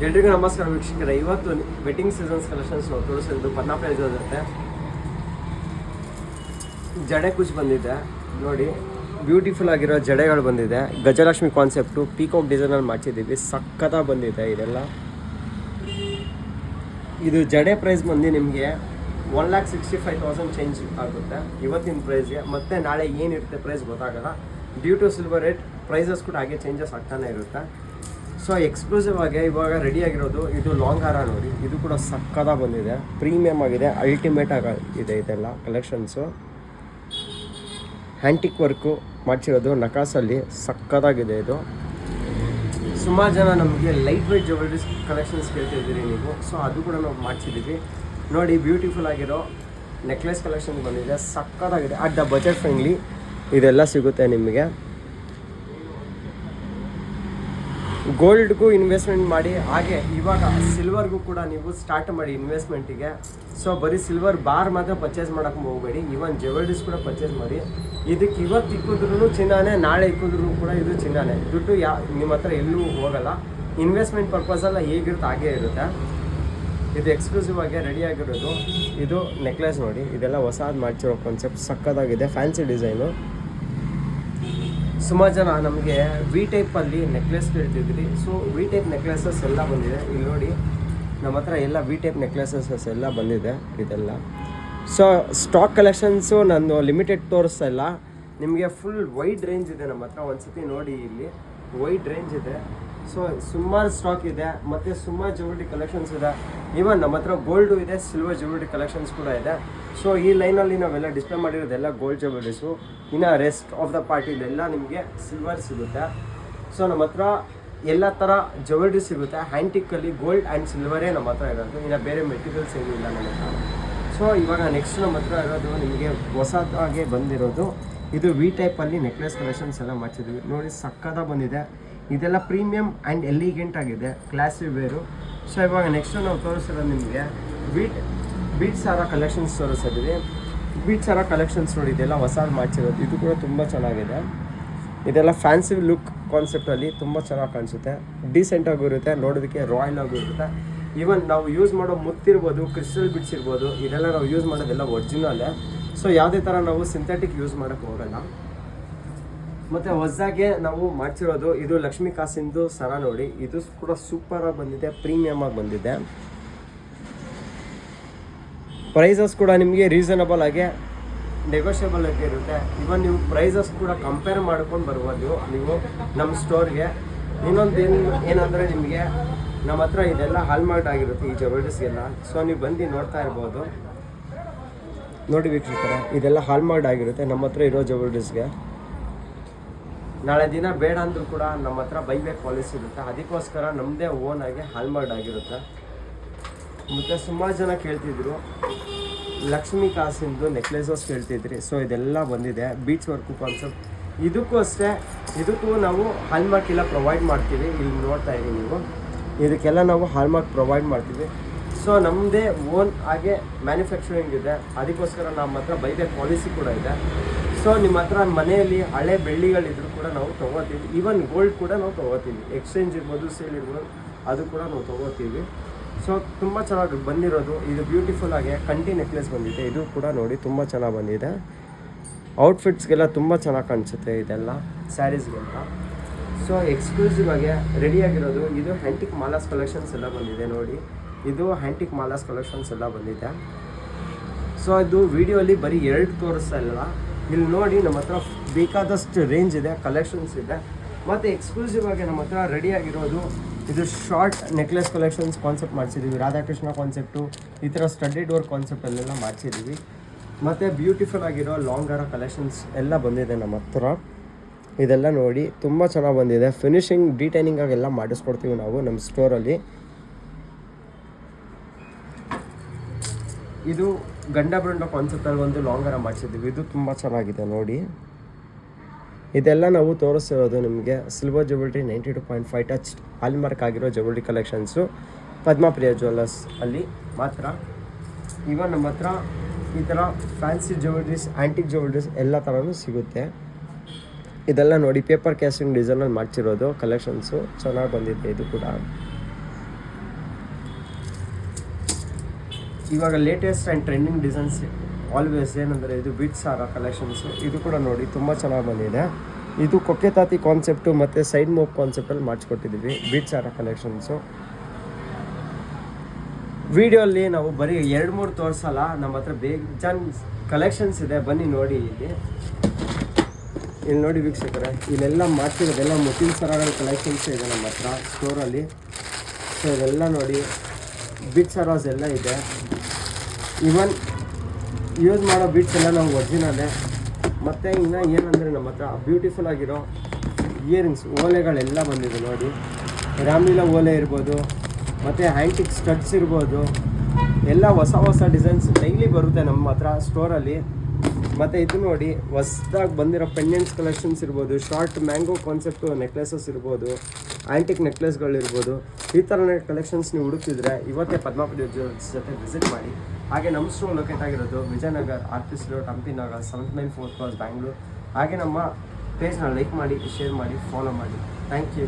ಎಲ್ರಿಗೂ ನಮಸ್ಕಾರ ವೀಕ್ಷಕರೇ. ಇವತ್ತು ವೆಡ್ಡಿಂಗ್ ಸೀಸನ್ಸ್ ಕಲೆಕ್ಷನ್ಸ್ ನಾವು ತೋರಿಸೋದು ಪದ್ಮ ಪ್ರೈಸ್ ಜೊತೆ ಜಡೆ ಕುಚ್ ಬಂದಿದೆ ನೋಡಿ. ಬ್ಯೂಟಿಫುಲ್ ಆಗಿರೋ ಜಡೆಗಳು ಬಂದಿದೆ. ಗಜಲಕ್ಷ್ಮಿ ಕಾನ್ಸೆಪ್ಟು ಪೀಕಾಕ್ ಡಿಸೈನಲ್ಲಿ ಮಾಡಿಸಿದ್ದೀವಿ. ಸಖತ್ತಾಗಿ ಬಂದಿದೆ ಇದೆಲ್ಲ. ಇದು ಜಡೆ ಪ್ರೈಸ್ ಬಂದು ನಿಮಗೆ 1,65,000 ಚೇಂಜ್ ಆಗುತ್ತೆ ಇವತ್ತಿನ ಪ್ರೈಸ್ಗೆ. ಮತ್ತು ನಾಳೆ ಏನಿರುತ್ತೆ ಪ್ರೈಸ್ ಗೊತ್ತಾಗಲ್ಲ. Due to silver rate prices ಕೂಡ ಹಾಗೆ ಚೇಂಜಸ್ ಆಗ್ತಾನೆ ಇರುತ್ತೆ. ಸೊ ಎಕ್ಸ್ಕ್ಲೂಸಿವ್ ಆಗಿ ಇವಾಗ ರೆಡಿ ಆಗಿರೋದು ಇದು ಲಾಂಗ್ ಹಾರ ನೋಡಿ. ಇದು ಕೂಡ ಸಕ್ಕತ್ತಾಗಿ ಬಂದಿದೆ, ಪ್ರೀಮಿಯಮ್ ಆಗಿದೆ, ಅಲ್ಟಿಮೇಟ್ ಆಗಿದೆ ಇದೆಲ್ಲ ಕಲೆಕ್ಷನ್ಸು. ಹ್ಯಾಂಟಿಕ್ ವರ್ಕು ಮಾಡಿಸಿರೋದು ನಕಾಸಲ್ಲಿ ಸಕ್ಕತ್ತಾಗಿದೆ ಇದು. ಸುಮಾರು ಜನ ನಮಗೆ ಲೈಟ್ ವೆಯ್ಟ್ ಜ್ಯುವೆಲ್ರೀಸ್ ಕಲೆಕ್ಷನ್ಸ್ ಕೇಳ್ತಿದ್ದೀರಿ ನೀವು. ಸೊ ಅದು ಕೂಡ ನಾವು ಮಾಡಿಸಿದ್ದೀವಿ ನೋಡಿ. ಬ್ಯೂಟಿಫುಲ್ ಆಗಿರೋ ನೆಕ್ಲೆಸ್ ಕಲೆಕ್ಷನ್ ಬಂದಿದೆ, ಸಕ್ಕತ್ತಾಗಿದೆ. ಅಟ್ ದ ಬಜೆಟ್ ಫ್ರೆಂಡ್ಲಿ ಇದೆಲ್ಲ ಸಿಗುತ್ತೆ ನಿಮಗೆ. ಗೋಲ್ಡ್ಗೂ ಇನ್ವೆಸ್ಟ್ಮೆಂಟ್ ಮಾಡಿ, ಹಾಗೆ ಇವಾಗ ಸಿಲ್ವರ್ಗೂ ಕೂಡ ನೀವು ಸ್ಟಾರ್ಟ್ ಮಾಡಿ ಇನ್ವೆಸ್ಟ್ಮೆಂಟಿಗೆ. ಸೊ ಬರೀ ಸಿಲ್ವರ್ ಬಾರ್ ಮಾತ್ರ ಪರ್ಚೇಸ್ ಮಾಡೋಕ್ಕೆ ಹೋಗಬೇಡಿ, ಈವನ್ ಜ್ಯುವೆಲ್ರೀಸ್ ಕೂಡ ಪರ್ಚೇಸ್ ಮಾಡಿ. ಇದಕ್ಕೆ ಇವತ್ತು ಇಕ್ಕಿದ್ರೂ ಚಿನ್ನನೇ, ನಾಳೆ ಇಕ್ಕಿದ್ರೂ ಕೂಡ ಇದು ಚಿನ್ನನೇ. ದುಡ್ಡು ನಿಮ್ಮ ಹತ್ರ ಎಲ್ಲೂ ಹೋಗಲ್ಲ. ಇನ್ವೆಸ್ಟ್ಮೆಂಟ್ ಪರ್ಪಸೆಲ್ಲ ಹೇಗಿರುತ್ತೆ ಹಾಗೇ ಇರುತ್ತೆ. ಇದು ಎಕ್ಸ್ಕ್ಲೂಸಿವ್ ಆಗಿ ರೆಡಿಯಾಗಿರೋದು. ಇದು ನೆಕ್ಲೆಸ್ ನೋಡಿ, ಇದೆಲ್ಲ ಹೊಸದು ಮಾಡ್ತಿರೋ ಕಾನ್ಸೆಪ್ಟ್ ಸಕ್ಕತ್ತಾಗಿದೆ, ಫ್ಯಾನ್ಸಿ ಡಿಸೈನು. ಸುಮಾರು ಜನ ನಮಗೆ ವಿ ಟೈಪಲ್ಲಿ ನೆಕ್ಲೆಸ್ ಕೇಳ್ತಿದ್ರಿ. ಸೊ ವಿ ಟೈಪ್ ನೆಕ್ಲೆಸಸ್ ಎಲ್ಲ ಬಂದಿದೆ. ಇಲ್ಲಿ ನೋಡಿ ನಮ್ಮ ಹತ್ರ ಎಲ್ಲ ವಿ ಟೈಪ್ ನೆಕ್ಲೆಸಸ್ ಎಲ್ಲ ಬಂದಿದೆ ಇದೆಲ್ಲ. ಸೊ ಸ್ಟಾಕ್ ಕಲೆಕ್ಷನ್ಸು ನಾನು ಲಿಮಿಟೆಡ್ ತೋರಿಸ್ತಾ ಇಲ್ಲ ನಿಮಗೆ. ಫುಲ್ ವೈಡ್ ರೇಂಜ್ ಇದೆ ನಮ್ಮ ಹತ್ರ. ಒಂದು ಸತಿ ನೋಡಿ, ಇಲ್ಲಿ ವೈಡ್ ರೇಂಜ್ ಇದೆ. ಸೊ ಸುಮಾರು ಸ್ಟಾಕ್ ಇದೆ, ಮತ್ತು ಸುಮಾರು ಜ್ಯುವೆಲ್ರಿ ಕಲೆಕ್ಷನ್ಸ್ ಇದೆ. ಈವನ್ ನಮ್ಮ ಹತ್ರ ಗೋಲ್ಡು ಇದೆ, ಸಿಲ್ವರ್ ಜ್ಯುವೆಲ್ರಿ ಕಲೆಕ್ಷನ್ಸ್ ಕೂಡ ಇದೆ. ಸೊ ಈ ಲೈನಲ್ಲಿ ನಾವೆಲ್ಲ ಡಿಸ್ಪ್ಲೇ ಮಾಡಿರೋದೆಲ್ಲ ಗೋಲ್ಡ್ ಜ್ಯುವೆಲ್ರೀಸು. ಇನ್ನು ರೆಸ್ಟ್ ಆಫ್ ದ ಪಾರ್ಟಿಲೆಲ್ಲ ನಿಮಗೆ ಸಿಲ್ವರ್ ಸಿಗುತ್ತೆ. ಸೊ ನಮ್ಮ ಹತ್ರ ಎಲ್ಲ ಥರ ಜ್ಯುವೆಲ್ರಿ ಸಿಗುತ್ತೆ. ಹ್ಯಾಂಟಿಕ್ಕಲ್ಲಿ ಗೋಲ್ಡ್ ಆ್ಯಂಡ್ ಸಿಲ್ವರೇ ನಮ್ಮ ಹತ್ರ ಇರೋದು, ಇನ್ನು ಬೇರೆ ಮೆಟೀರಿಯಲ್ಸ್ ಏನೂ ಇಲ್ಲ ನಮ್ಮ ಹತ್ರ. ಸೊ ಇವಾಗ ನೆಕ್ಸ್ಟ್ ನಮ್ಮ ಹತ್ರ ಇರೋದು ನಿಮಗೆ ಹೊಸದಾಗಿ ಬಂದಿರೋದು ಇದು ವಿ ಟೈಪಲ್ಲಿ ನೆಕ್ಲೆಸ್ ಕಲೆಕ್ಷನ್ಸ್ ಎಲ್ಲ ಮಾಡಿಸಿದ್ವಿ ನೋಡಿ. ಸಕ್ಕತ್ತಾಗಿ ಬಂದಿದೆ. ಇದೆಲ್ಲ ಪ್ರೀಮಿಯಮ್ ಆ್ಯಂಡ್ ಎಲಿಗೆಂಟ್ ಆಗಿದೆ, ಕ್ಲಾಸಿ ವೇರು. ಸೊ ಇವಾಗ ನೆಕ್ಸ್ಟು ನಾವು ತೋರಿಸಿರೋದು ನಿಮಗೆ ಬೀಟ್ ಸಾರ ಕಲೆಕ್ಷನ್ಸ್ ತೋರಿಸಿದ್ವಿ. ಬೀಟ್ ಸಾರ ಕಲೆಕ್ಷನ್ಸ್ ನೋಡಿ, ಇದೆಲ್ಲ ಹೊಸದು ಮಾಡಿಸಿರೋದು. ಇದು ಕೂಡ ತುಂಬ ಚೆನ್ನಾಗಿದೆ. ಇದೆಲ್ಲ ಫ್ಯಾನ್ಸಿ ಲುಕ್ ಕಾನ್ಸೆಪ್ಟಲ್ಲಿ ತುಂಬ ಚೆನ್ನಾಗಿ ಕಾಣಿಸುತ್ತೆ, ಡೀಸೆಂಟಾಗೂ ಇರುತ್ತೆ, ನೋಡೋದಕ್ಕೆ ರಾಯಲ್ ಆಗೂ ಇರುತ್ತೆ. ಈವನ್ ನಾವು ಯೂಸ್ ಮಾಡೋ ಮುತ್ತಿರ್ಬೋದು, ಕ್ರಿಸ್ಟಲ್ ಬಿಟ್ಸ್ ಇರ್ಬೋದು, ಇದೆಲ್ಲ ನಾವು ಯೂಸ್ ಮಾಡೋದೆಲ್ಲ ಒರಿಜಿನಲ್ಲೇ. ಸೊ ಯಾವುದೇ ಥರ ನಾವು ಸಿಂಥೆಟಿಕ್ ಯೂಸ್ ಮಾಡೋಕ್ಕೆ ಹೋಗಲ್ಲ. ಮತ್ತು ಹೊಸದಾಗೆ ನಾವು ಮಾಡ್ಸಿರೋದು ಇದು ಲಕ್ಷ್ಮೀ ಕಾಸಿಂದು ಸರ ನೋಡಿ. ಇದು ಕೂಡ ಸೂಪರಾಗಿ ಬಂದಿದೆ, ಪ್ರೀಮಿಯಮ್ ಆಗಿ ಬಂದಿದೆ. ಪ್ರೈಸಸ್ ಕೂಡ ನಿಮಗೆ ರೀಸನಬಲ್ ಆಗಿ ನೆಗೋಷಿಯಬಲ್ ಆಗಿ ಇರುತ್ತೆ. ಇವನ್ ನೀವು ಪ್ರೈಸಸ್ ಕೂಡ ಕಂಪೇರ್ ಮಾಡ್ಕೊಂಡು ಬರ್ಬೋದು ನೀವು ನಮ್ಮ ಸ್ಟೋರ್ಗೆ. ಇನ್ನೊಂದು ಏನಂದರೆ ನಿಮಗೆ ನಮ್ಮ ಹತ್ರ ಇದೆಲ್ಲ ಹಾಲ್ಮಾರ್ಟ್ ಆಗಿರುತ್ತೆ ಈ ಜ್ಯುವೆಲ್ರೀಸ್ಗೆಲ್ಲ. ಸೊ ನೀವು ಬಂದು ನೋಡ್ತಾ ಇರ್ಬೋದು ನೋಡಿ ವೀಕ್ಷಕರೇ, ಇದೆಲ್ಲ ಹಾಲ್ಮಾರ್ಟ್ ಆಗಿರುತ್ತೆ ನಮ್ಮ ಹತ್ರ ಇರೋ ಜ್ಯುವೆಲ್ರೀಸ್ಗೆ. ನಾಳೆ ದಿನ ಬೇಡ ಅಂದರೂ ಕೂಡ ನಮ್ಮ ಹತ್ರ ಬೈಬ್ಯಾಕ್ ಪಾಲಿಸಿ ಇರುತ್ತೆ. ಅದಕ್ಕೋಸ್ಕರ ನಮ್ಮದೇ ಓನಾಗಿ ಹಾಲ್ಮಾರ್ಟ್ ಆಗಿರುತ್ತೆ. ಮತ್ತು ಸುಮಾರು ಜನ ಕೇಳ್ತಿದ್ರು ಲಕ್ಷ್ಮೀ ಕಾಸಿಂದು ನೆಕ್ಲೆಸಸ್ ಕೇಳ್ತಿದ್ರಿ. ಸೊ ಇದೆಲ್ಲ ಬಂದಿದೆ, ಬೀಚ್ ವರ್ಕು ಕಾನ್ಸೆಪ್ಟ್. ಇದಕ್ಕೂ ಅಷ್ಟೇ, ಇದಕ್ಕೂ ನಾವು ಹಾಲ್ಮಾರ್ಕ್ ಎಲ್ಲ ಪ್ರೊವೈಡ್ ಮಾಡ್ತೀವಿ. ಇಲ್ಲಿ ನೋಡ್ತಾ ಇದ್ದೀವಿ ನೀವು, ಇದಕ್ಕೆಲ್ಲ ನಾವು ಹಾಲ್ಮಾರ್ಕ್ ಪ್ರೊವೈಡ್ ಮಾಡ್ತೀವಿ. ಸೊ ನಮ್ಮದೇ ಓನ್ ಹಾಗೆ ಮ್ಯಾನುಫ್ಯಾಕ್ಚರಿಂಗ್ ಇದೆ. ಅದಕ್ಕೋಸ್ಕರ ನಮ್ಮ ಹತ್ರ ಬೈಬ್ಯಾಕ್ ಪಾಲಿಸಿ ಕೂಡ ಇದೆ. ಸೊ ನಿಮ್ಮ ಹತ್ರ ಮನೆಯಲ್ಲಿ ಹಳೆ ಬೆಳ್ಳಿಗಳಿದ್ರು ಕೂಡ ನಾವು ತೊಗೋತೀವಿ. ಈವನ್ ಗೋಲ್ಡ್ ಕೂಡ ನಾವು ತೊಗೋತೀವಿ. ಎಕ್ಸ್ಚೇಂಜ್ ಇರ್ಬೋದು, ಸೇಲ್ ಇರ್ಬೋದು, ಅದು ಕೂಡ ನಾವು ತೊಗೋತೀವಿ. ಸೊ ತುಂಬ ಚೆನ್ನಾಗಿ ಬಂದಿರೋದು ಇದು. ಬ್ಯೂಟಿಫುಲ್ ಆಗಿ ಕಂಟಿ ನೆಕ್ಲೆಸ್ ಬಂದಿದೆ. ಇದು ಕೂಡ ನೋಡಿ ತುಂಬ ಚೆನ್ನಾಗಿ ಬಂದಿದೆ. ಔಟ್ಫಿಟ್ಸ್ಗೆಲ್ಲ ತುಂಬ ಚೆನ್ನಾಗಿ ಕಾಣಿಸುತ್ತೆ ಇದೆಲ್ಲ ಸ್ಯಾರೀಸ್ಗೆಲ್ಲ. ಸೊ ಎಕ್ಸ್ಕ್ಲೂಸಿವ್ ಆಗಿ ರೆಡಿಯಾಗಿರೋದು ಇದು ಹ್ಯಾಂಟಿಕ್ ಮಾಲಾಸ್ ಕಲೆಕ್ಷನ್ಸ್ ಎಲ್ಲ ಬಂದಿದೆ ನೋಡಿ. ಇದು ಹ್ಯಾಂಟಿಕ್ ಮಾಲಾಸ್ ಕಲೆಕ್ಷನ್ಸ್ ಎಲ್ಲ ಬಂದಿದೆ. ಸೊ ಇದು ವಿಡಿಯೋಲಿ ಬರೀ 2 ತೋರಿಸ್ತಾ ಇಲ್ಲ. ಇಲ್ಲಿ ನೋಡಿ ನಮ್ಮ ಹತ್ರ ಬೇಕಾದಷ್ಟು ರೇಂಜ್ ಇದೆ, ಕಲೆಕ್ಷನ್ಸ್ ಇದೆ. ಮತ್ತು ಎಕ್ಸ್ಕ್ಲೂಸಿವ್ ಆಗಿ ನಮ್ಮ ಹತ್ರ ರೆಡಿಯಾಗಿರೋದು ಇದು ಶಾರ್ಟ್ ನೆಕ್ಲೆಸ್ ಕಲೆಕ್ಷನ್ಸ್ ಕಾನ್ಸೆಪ್ಟ್ ಮಾಡಿಸಿದ್ದೀವಿ. ರಾಧಾಕೃಷ್ಣ ಕಾನ್ಸೆಪ್ಟು, ಈ ಥರ ಸ್ಟಡ್ಡಿಡ್ ವರ್ಕ್ ಕಾನ್ಸೆಪ್ಟಲ್ಲೆಲ್ಲ ಮಾಡಿಸಿದ್ದೀವಿ. ಮತ್ತು ಬ್ಯೂಟಿಫುಲ್ ಆಗಿರೋ ಲಾಂಗ್ ಹಾರ ಕಲೆಕ್ಷನ್ಸ್ ಎಲ್ಲ ಬಂದಿದೆ ನಮ್ಮ ಹತ್ರ. ಇದೆಲ್ಲ ನೋಡಿ ತುಂಬ ಚೆನ್ನಾಗಿ ಬಂದಿದೆ. ಫಿನಿಶಿಂಗ್ ಡೀಟೈನಿಂಗ್ ಆಗೆಲ್ಲ ಮಾಡಿಸ್ಕೊಡ್ತೀವಿ ನಾವು ನಮ್ಮ ಸ್ಟೋರಲ್ಲಿ. ಇದು ಗಂಡ ಬ್ರಂಡ ಕಾನ್ಸೆಪ್ಟಲ್ಲಿ ಒಂದು ಲಾಂಗ್ ಹಾರ ಮಾಡಿಸಿದ್ದೀವಿ. ಇದು ತುಂಬ ಚೆನ್ನಾಗಿದೆ ನೋಡಿ. ಇದೆಲ್ಲ ನಾವು ತೋರಿಸ್ತಿರೋದು ನಿಮಗೆ ಸಿಲ್ವರ್ ಜ್ಯುವೆಲ್ರಿ 92.5 ಟಚ್ ಹಾಲ್ಮಾರ್ಕ್ ಆಗಿರೋ ಜ್ಯುವೆಲ್ರಿ ಕಲೆಕ್ಷನ್ಸು ಪದ್ಮಪ್ರಿಯ ಜ್ಯುವೆಲ್ಲರ್ಸ್ ಅಲ್ಲಿ ಮಾತ್ರ. ಇವನ್ ನಮ್ಮ ಹತ್ರ ಈ ಥರ ಫ್ಯಾನ್ಸಿ ಜ್ಯುವೆಲ್ರೀಸ್, ಆ್ಯಂಟಿಕ್ ಜ್ಯುವೆಲ್ರೀಸ್ ಎಲ್ಲ ಥರನೂ ಸಿಗುತ್ತೆ. ಇದೆಲ್ಲ ನೋಡಿ ಪೇಪರ್ ಕ್ಯಾಸ್ಟಿಂಗ್ ಡಿಸೈನಲ್ಲಿ ಮಾಡ್ಸಿರೋದು ಕಲೆಕ್ಷನ್ಸು ಚೆನ್ನಾಗಿ ಬಂದಿದೆ. ಇದು ಕೂಡ ಇವಾಗ latest and trending designs always ಏನಂದರೆ ಇದು ಬೀಟ್ ಸಾರ ಕಲೆಕ್ಷನ್ಸು. ಇದು ಕೂಡ ನೋಡಿ ತುಂಬ ಚೆನ್ನಾಗಿ ಬಂದಿದೆ. ಇದು ಕೊಕ್ಕೆ ತಾತಿ ಕಾನ್ಸೆಪ್ಟು ಮತ್ತು ಸೈಡ್ ಮೂವ್ ಕಾನ್ಸೆಪ್ಟಲ್ಲಿ ಮಾಡಿಸ್ಕೊಟ್ಟಿದ್ದೀವಿ ಬೀಟ್ ಸಾರ ಕಲೆಕ್ಷನ್ಸು. ವಿಡಿಯೋಲ್ಲಿ ನಾವು ಬರೀ 2-3 ತೋರಿಸಲ್ಲ, ನಮ್ಮ ಹತ್ರ ಬೇಜಾನ್ ಕಲೆಕ್ಷನ್ಸ್ ಇದೆ, ಬನ್ನಿ ನೋಡಿ. ಇಲ್ಲಿ ನೋಡಿ ವೀಕ್ಷಕರೇ, ಇಲ್ಲೆಲ್ಲ ಮಾಡ್ತಿರೋದೆಲ್ಲ ಮುತ್ತಿನ ಸರಗಳ ಕಲೆಕ್ಷನ್ಸ್ ಇದೆ ನಮ್ಮ ಹತ್ರ ಸ್ಟೋರಲ್ಲಿ. ಸೊ ಇದೆಲ್ಲ ನೋಡಿ ಬೀಟ್ ಸರಾಸ್ ಎಲ್ಲ ಇದೆ. ಇವನ್ ಯೂಸ್ ಮಾಡೋ ಬೀಟ್ಸ್ ಎಲ್ಲ ನಾವು ಒರಿಜಿನಲ್ಲೇ. ಮತ್ತು ಇನ್ನು ಏನಂದರೆ ನಮ್ಮ ಹತ್ರ ಬ್ಯೂಟಿಫುಲ್ ಆಗಿರೋ ಇಯರಿಂಗ್ಸ್ ಓಲೆಗಳೆಲ್ಲ ಬಂದಿದೆ ನೋಡಿ. ರಾಮ್ಲೀಲಾ ಓಲೆ ಇರ್ಬೋದು, ಮತ್ತು ಹ್ಯಾಂಟಿಕ್ ಸ್ಟಡ್ಸ್ ಇರ್ಬೋದು, ಎಲ್ಲ ಹೊಸ ಹೊಸ ಡಿಸೈನ್ಸ್ ಡೈಲಿ ಬರುತ್ತೆ ನಮ್ಮ ಹತ್ರ ಸ್ಟೋರಲ್ಲಿ. ಮತ್ತು ಇದು ನೋಡಿ ಹೊಸದಾಗಿ ಬಂದಿರೋ ಪೆಂಡೆಂಟ್ಸ್ ಕಲೆಕ್ಷನ್ಸ್ ಇರ್ಬೋದು, ಶಾರ್ಟ್ ಮ್ಯಾಂಗೋ ಕಾನ್ಸೆಪ್ಟು ನೆಕ್ಲೆಸಸ್ ಇರ್ಬೋದು, ಆ್ಯಂಟಿಕ್ ನೆಕ್ಲೆಸ್ಗಳಿರ್ಬೋದು. ಈ ಥರನೇ ಕಲೆಕ್ಷನ್ಸ್ ನೀವು ಹುಡುಕ್ತಿದ್ರೆ ಇವತ್ತೇ ಪದ್ಮಾವತಿ ಜ್ಯುವೆಲ್ಸ್ ಜೊತೆ ವಿಸಿಟ್ ಮಾಡಿ. ಹಾಗೆ ನಮ್ಮ ಸ್ಟೋರ್ ಲೊಕೇಟ್ ಆಗಿರೋದು Vijayanagar, artist road, Hampi Nagar, 794 cross, Bangalore. ಹಾಗೆ ನಮ್ಮ ಪೇಜ್ನ ಲೈಕ್ ಮಾಡಿ, ಶೇರ್ ಮಾಡಿ, ಫಾಲೋ ಮಾಡಿ. Thank you.